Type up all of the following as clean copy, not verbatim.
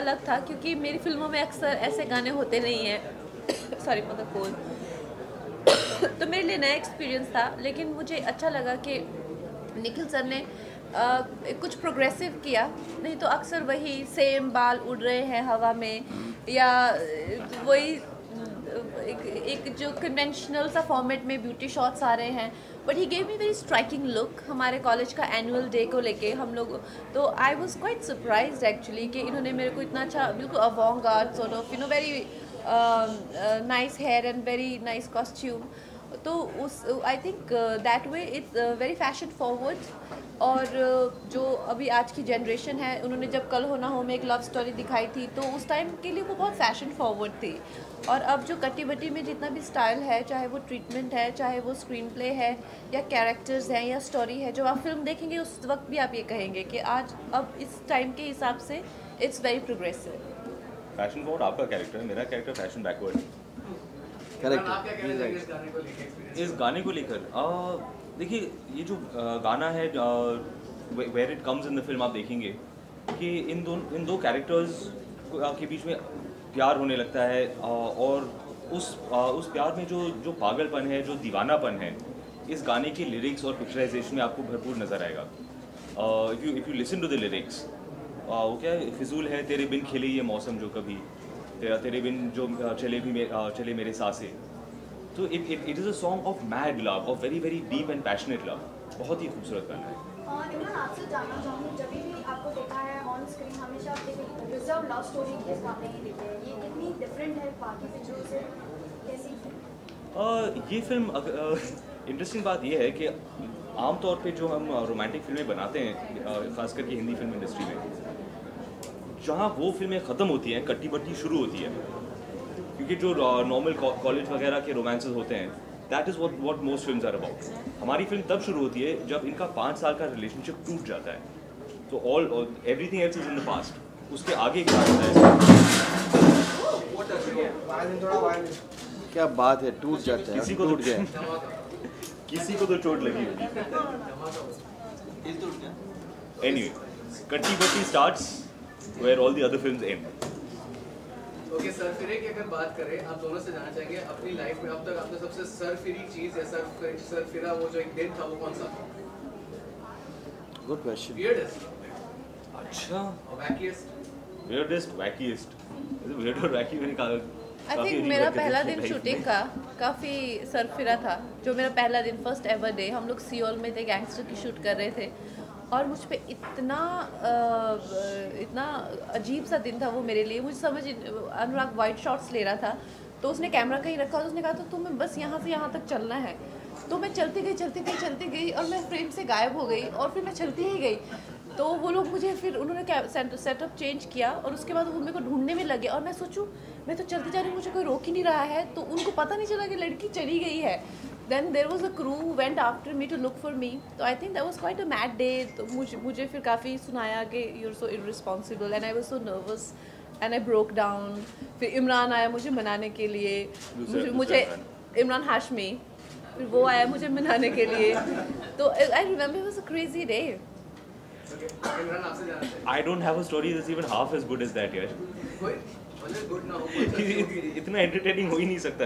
अलग था क्योंकि मेरी फिल्मों में अक्सर ऐसे गाने होते नहीं हैं सॉरी फॉर द कोल्ड तो मेरे लिए नया एक्सपीरियंस था, लेकिन मुझे अच्छा लगा कि निखिल सर ने कुछ प्रोग्रेसिव किया। नहीं तो अक्सर वही सेम बाल उड़ रहे हैं हवा में या वही एक जो कन्वेंशनल सा फॉर्मेट में ब्यूटी शॉट्स आ रहे हैं। But he gave me very striking look हमारे कॉलेज का एनुअल डे को लेके हम लोग। तो I was quite surprised actually कि इन्होंने मेरे को इतना अच्छा बिल्कुल avant garde sort of very nice hair and very nice costume. तो उस I think that way it's very fashion forward. और जो अभी आज की जनरेशन है, उन्होंने जब कल हो ना हो में एक लव स्टोरी दिखाई थी तो उस टाइम के लिए वो बहुत फैशन फॉरवर्ड थी। और अब जो कट्टी बट्टी में जितना भी स्टाइल है, चाहे वो ट्रीटमेंट है, चाहे वो स्क्रीन प्ले है या कैरेक्टर्स हैं या स्टोरी है, जो आप फिल्म देखेंगे उस वक्त भी आप ये कहेंगे कि आज अब इस टाइम के हिसाब से it's very progressive. Fashion forward आपका कैरेक्टर है, मेरा कैरेक्टर फैशन बैकवर्ड। इस गाने को लेकर देखिए, ये जो गाना है where it comes in the film, आप देखेंगे कि इन दो कैरेक्टर्स के बीच में प्यार होने लगता है और उस प्यार में जो पागलपन है, जो दीवानापन है, इस गाने के लिरिक्स और पिक्चराइजेशन में आपको भरपूर नज़र आएगा। If you listen to the lyrics, वो क्या है, फिजूल है तेरे बिन खिले ये मौसम जो कभी, तेरे बिन जो चले मेरे सांसें। तो it is a song of mad love, of very very deep and passionate love. बहुत ही खूबसूरत गाना है। इमरान, आपसे जानना चाहूँगी, जब भी आपको देखा है ऑन स्क्रीन हमेशा एक रिजर्व लव स्टोरी के सामने ही दिखते हैं, ये कितनी डिफरेंट है बाकी पिक्चरों से, कैसी? ये फिल्म इंटरेस्टिंग बात ये है कि आमतौर पे जो हम रोमांटिक फिल्में बनाते हैं, ख़ास करके हिंदी फिल्म इंडस्ट्री में, जहाँ वो फिल्में ख़त्म होती हैं, कट्टी बट्टी शुरू होती है। क्योंकि जो नॉर्मल कॉलेज वगैरह के रोमांसेस होते हैं, that is what most films are about. हमारी फिल्म तब शुरू होती है जब इनका 5 साल का रिलेशनशिप टूट जाता है। तो everything else is in the past. उसके आगे क्या होता है? क्या बात है, टूट जाता है, किसी को टूट गया। किसी को तो चोट लगी होगी। Anyway, Katti Batti starts where all the other films end. Okay, Sarfira की अगर बात करें, आप दोनों से जानना चाहेंगे अपनी लाइफ में अब तक आपने सबसे सरफिरी चीज या सरफिरा वो जो एक दिन था वो कौन सा था? Good question. वियर्डेस्ट। अच्छा, वैकीएस्ट। वियर्डेस्ट, वैकीएस्ट। वियर्ड और वैकी मैंने कहा। आई थिंक मेरा पहला दिन शूटिंग का काफ़ी सरफिरा था। जो मेरा पहला दिन, फर्स्ट एवर डे, हम लोग सियोल में थे, गैंगस्टर की शूट कर रहे थे और मुझ पे इतना अजीब सा दिन था वो मेरे लिए। मुझे समझ, अनुराग वाइट शॉट्स ले रहा था तो उसने कैमरा कहीं रखा और उसने कहा तो तुम्हें बस यहाँ से यहाँ तक चलना है। तो मैं चलती गई और मैं फ्रेम से गायब हो गई और फिर मैं चलती ही गई। तो वो लोग मुझे फिर उन्होंने सेटअप चेंज किया और उसके बाद वो मेरे को ढूंढने में लगे और मैं सोचूं मैं तो चलती जा रही हूँ, मुझे कोई रोक ही नहीं रहा है। तो उनको पता नहीं चला कि लड़की चली गई है। Then there was a crew who went after me to look for me. तो I think that was quite a mad day. तो मुझे फिर काफ़ी सुनाया कि you're so irresponsible and I was so nervous and I broke down. फिर इमरान आया मुझे मनाने के लिए, मुझे इमरान हाशमी, फिर वो आया मुझे मनाने के लिए। तो I remember it was a crazy day. Okay, Imran आपसे जानना चाहेंगे। I don't have a story that's even half as good as that यार। कोई मतलब गुड ना हो, इतना एंटरटेनिंग हो ही नहीं सकता।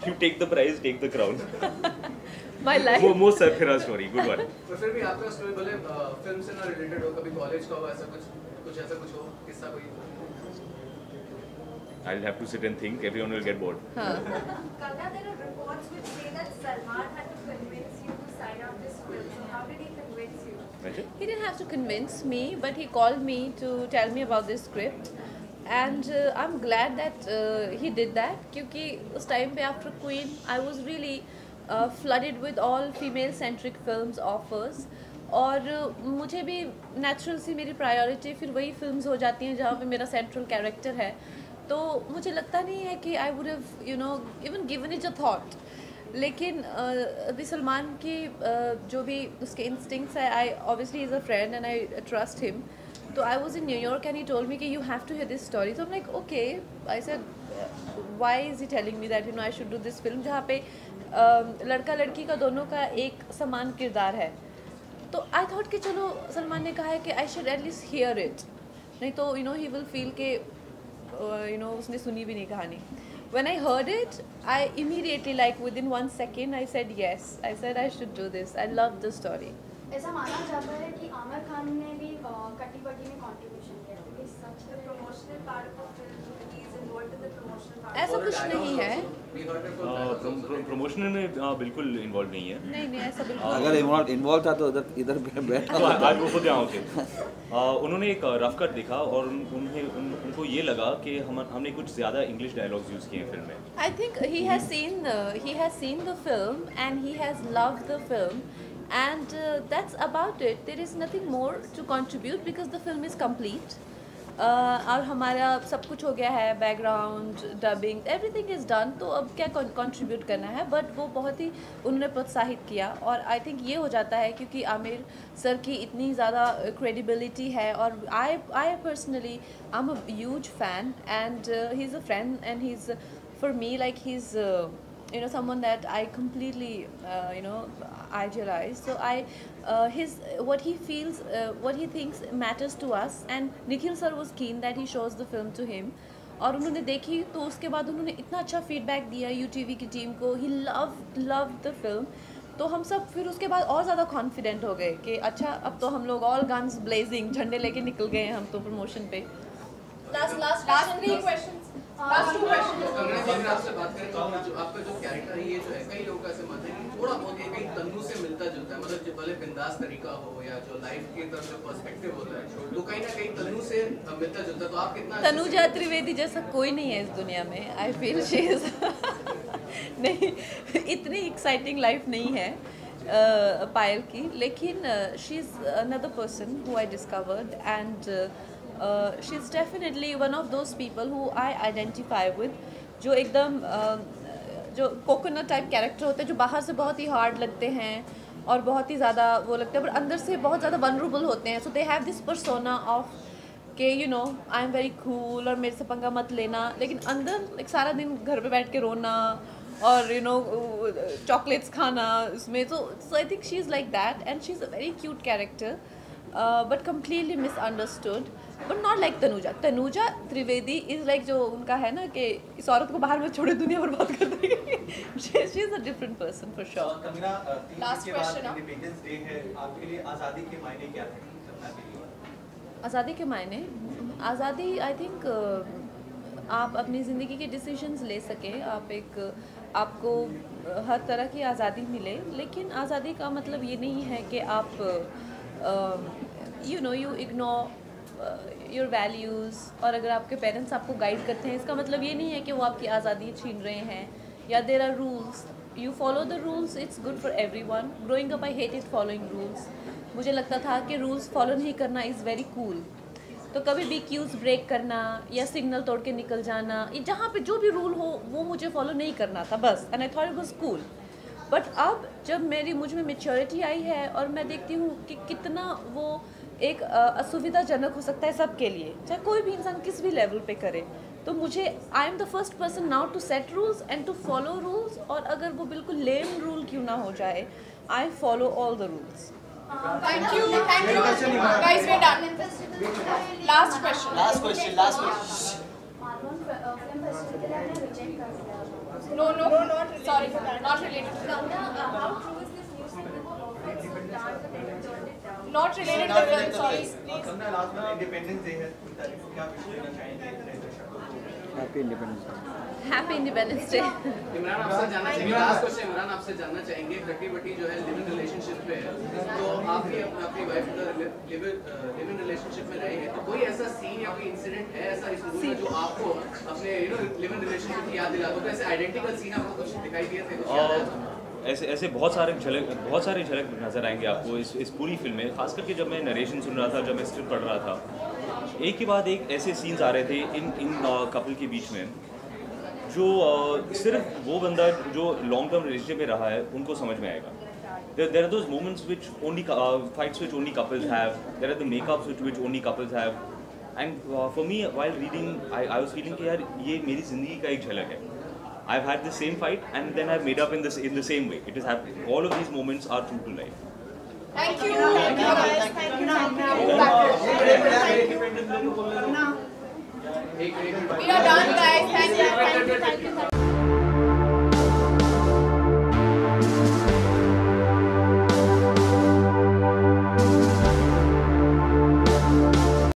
You take the prize, take the crown. My life. वो most Sarfira story, good one. पर फिर भी आपका स्टोरी भले फिल्म से ना रिलेटेड हो, कभी कॉलेज का हो, ऐसा कुछ हो, किस्सा कोई? I'll have to sit and think. Everyone will get bored. हाँ. Kavya, there are reports which say that Salman had to convince you to sign up this film. So how did he convince you? He didn't have to convince me, but he called me to tell me about this script. And I'm glad that he did that क्योंकि उस time पे after Queen I was really flooded with all female centric films offers और मुझे भी natural सी मेरी priority फिर वही films हो जाती हैं जहाँ पे मेरा central character है। तो मुझे लगता नहीं है कि I would have even given it a thought। लेकिन अभी सलमान की जो भी उसके instincts है, I obviously is a friend and I trust him। तो I was in New York and he told me कि you have to hear this story। So I'm like okay, I said why is he telling me that I should do this film जहाँ पे लड़का लड़की का दोनों का एक समान किरदार है। तो I thought कि चलो सलमान ने कहा है कि I should at least hear it। नहीं तो he will feel के उसने सुनी भी नहीं कहानी. When I heard it, I immediately, like within 1 second, I said yes. I said I should do this. I love the story. ऐसा माना जाता है कि आमिर खान ने भी कटी बटी में कंट्रीब्यूशन किया है. इस सच में promotional part of film he is involved in the promotional part. ऐसा कुछ नहीं है. प्रमोशन में बिल्कुल इन्वॉल्व नहीं है. नहीं ऐसा बिल्कुल. अगर इन्वॉल्व था तो इधर बैठा आज वो खुद यहाँ होते. उन्होंने एक रफ कट देखा और उनको ये लगा कि हमने कुछ ज़्यादा इंग्लिश डायलॉग्स यूज़ किए हैं फिल्म में. I think he has seen the film and he has loved the film. And that's about it. There is nothing more to contribute because the film is complete. और हमारा सब कुछ हो गया है, background, dubbing, everything is done. तो अब क्या कंट्रीब्यूट करना है. बट वो बहुत ही उन्होंने प्रोत्साहित किया और आई थिंक ये हो जाता है क्योंकि आमिर सर की इतनी ज़्यादा क्रेडिबिलिटी है. और I personally I am a huge fan and he is a friend and he is for me like he is someone that I completely idealize. So what he feels, what he thinks matters to us. And Nikhil sir was keen that he shows the film to him. और उन्होंने देखी तो उसके बाद उन्होंने इतना अच्छा feedback दिया UTV की टीम को. He loved the film. तो हम सब फिर उसके बाद और ज़्यादा कॉन्फिडेंट हो गए कि अच्छा अब तो हम लोग ऑल गन्स ब्लेजिंग झंडे लेके निकल गए हैं हम तो प्रमोशन पे. Last 3 questions. Last 2 questions. आपसे बात करें तो आपका जो कैरेक्टर है ये जो है कई लोगों का ऐसे मत है कि थोड़ा बहुत ये कहीं तन्नू से मिलता जुलता है. मतलब जो भले बिंदास तरीका हो या जो लाइफ की तरफ जो पर्सपेक्टिव होता है तो कहीं ना कहीं तन्नू से मिलता जुलता है. तो आप कितना तनुजा त्रिवेदी जैसा कोई नहीं है इस दुनिया में. आई फील शी इज नहीं इतनी एक्साइटिंग लाइफ नहीं है पायल की. लेकिन she is another person who I discovered and she is definitely one of those people who I identify with. जो एकदम जो कोकोनट टाइप कैरेक्टर होते हैं जो बाहर से बहुत ही हार्ड लगते हैं और बहुत ही ज़्यादा वो लगता है पर अंदर से बहुत ज़्यादा वनरेबल होते हैं. So they have this persona of कि आई एम वेरी कूल और मेरे से पंगा मत लेना. लेकिन अंदर एक सारा दिन घर पे बैठ के रोना और चॉकलेट्स खाना उसमें. So I think she is like that and she is a very cute character but completely misunderstood. But not like Tanuja Trivedi is like जो उनका है ना कि इस औरत को बाहर में छोड़े दुनिया बर्बाद कर देगी. She is a different person for sure. Last question. Independence day है, आपके लिए आज़ादी के मायने क्या थे? आज़ादी के मायने आज़ादी आई थिंक आप अपनी ज़िंदगी के डिसीजंस ले सकें. आपको हर तरह की आज़ादी मिले. लेकिन आज़ादी का मतलब ये नहीं है कि आप यू इग्नोर योर वैल्यूज़. और अगर आपके पेरेंट्स आपको गाइड करते हैं इसका मतलब ये नहीं है कि वो आपकी आज़ादी छीन रहे हैं. या there are rules, you follow the rules, it's good for everyone. Growing up I hated following rules. मुझे लगता था कि रूल्स फॉलो नहीं करना इज़ वेरी कूल. तो कभी भी क्यूज़ ब्रेक करना या सिग्नल तोड़ के निकल जाना, ये जहाँ पे जो भी रूल हो वो मुझे फॉलो नहीं करना था बस. And I thought it was cool. But अब जब मुझ में मैच्योरिटी आई है और मैं देखती हूँ कि कितना वो एक असुविधाजनक हो सकता है सबके लिए, चाहे कोई भी इंसान किस भी लेवल पे करे. तो मुझे I am the first person now to set rules and to follow rules. और अगर वो बिल्कुल लेम रूल क्यों ना हो जाए, I follow all the rules. Thank you guys, we're done. Last question. Malvan film festival ने रिजेक्ट कर दिया. No, Sorry for that. not related. How true is this news that they were offered some dance and they turned it down? Not related to the film, sorry. Kangana last में independence day है, उन तारीख को क्या wish देना चाहेंगे नए दर्शकों को? Happy independence day. Happy independence day. Imran आपसे जानना चाहेंगे, लास्ट क्वेश्चन इमरान आपसे जानना चाहेंगे, कटी बटी जो है लिव इन रिलेशनशिप पे है, तो आप भी अपनी वाइफ के साथ लिव इन रिलेशनशिप में रहे हैं, तो कोई ऐसा सीन या कोई इंसिडेंट है ऐसा इस मूवी में जो आपको अपने लिव इन रिलेशनशिप की याद दिलाता हो? तो ऐसे आइडेंटिकल सीन आपको कुछ दिखाई दिए थे? कुछ याद है? ऐसे बहुत सारे झलक नज़र आएंगे आपको इस पूरी फिल्म में. खास करके जब मैं नरेशन सुन रहा था, जब मैं स्क्रिप्ट पढ़ रहा था, एक के बाद एक ऐसे सीन्स आ रहे थे इन कपल के बीच में जो सिर्फ वो बंदा जो लॉन्ग टर्म रिलेशनशिप में रहा है उनको समझ में आएगा. There are those moments which only fights which only couples have. There are the makeups which only couples have. And for me, while reading, I was feeling कि यार ये मेरी ज़िंदगी का एक झलक है. I've had the same fight and then I've made up in the same way. It is happening. All of these moments are true to life. Thank you guys. Thank you. Done